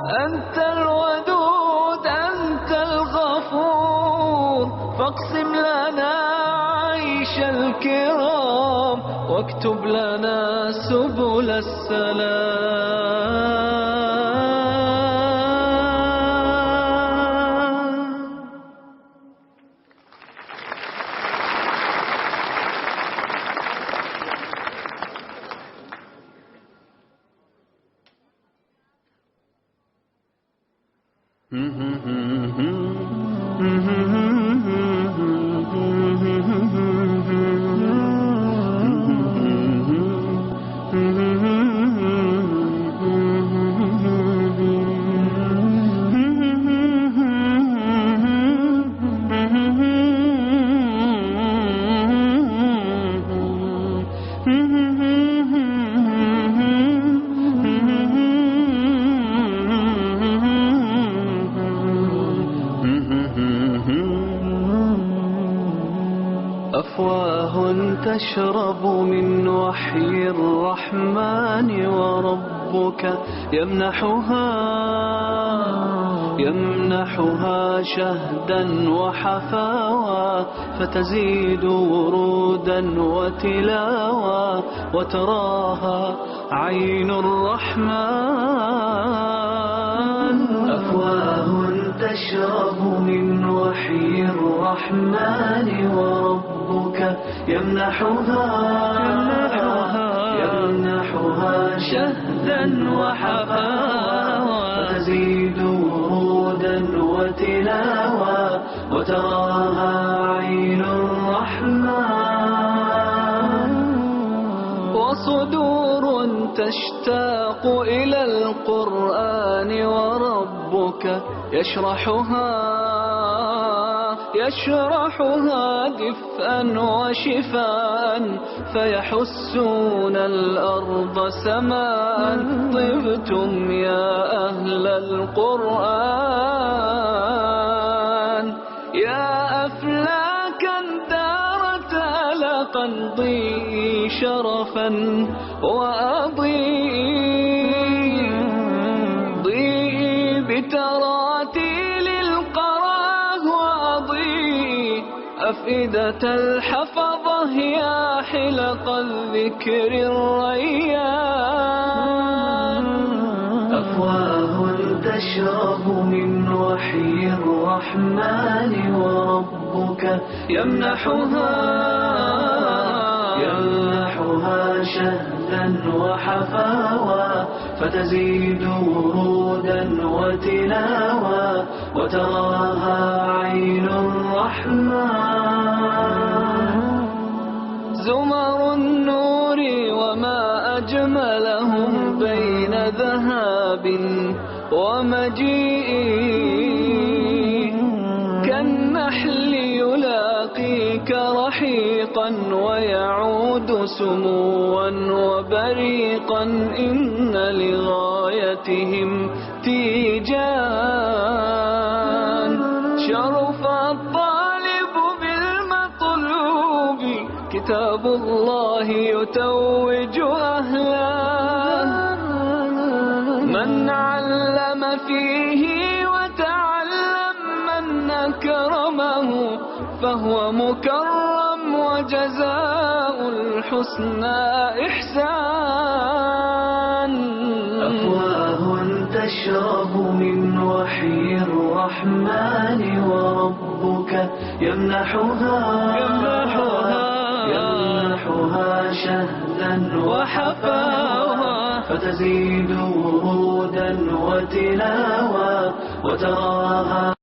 أنت الودود أنت الغفور، فاقسم لنا عيش الكرام واكتب لنا سبل أفواه تشرب من وحي الرحمن وربك يمنحها شهدا وحفاوى، فتزيد ورودا وتلاوى وتراها عين الرحمن. أفواه تشرب من وحي الرحمن وربك يمنحها شهدا وحفاوى، فتزيد ورودا وتلاوى وتراها عين الرحمن. وصدور تشتاق إلى القرآن وربك يشرحها دفءا وشفاء، فيحسون الأرض سماء. طبتم يا أهل القرآن، يا أفلاكا دارت ألقا، ضيئي شرفا ضيئي بتراتيل القراه، وأضيئي أفئدة الحفظة يا حلق الذكر الريان. أفواه تشرب من وحي الرحمن وربك يمنحها شهدا وحفاوى، فتزيد ورودا وتلاوى وتراها عين الرحمن. زمر النور وما أجملهم بين ذهاب ومجيء، كالنحل يلاقيك رحيقا ويعود سموا وبريقا. إن لغايتهم تيجان، شرف الطالب بالمطلوب، كتاب الله يتوج أهله. من علم فيه وتعلم من أكرمه، فهو مكرم وجزاء الحسنى إحسان. أفواه تشرب من وحي الرحمن وربك يمنحها شهدا وحفاوى، فتزيد ورودا وتلاوى وتراها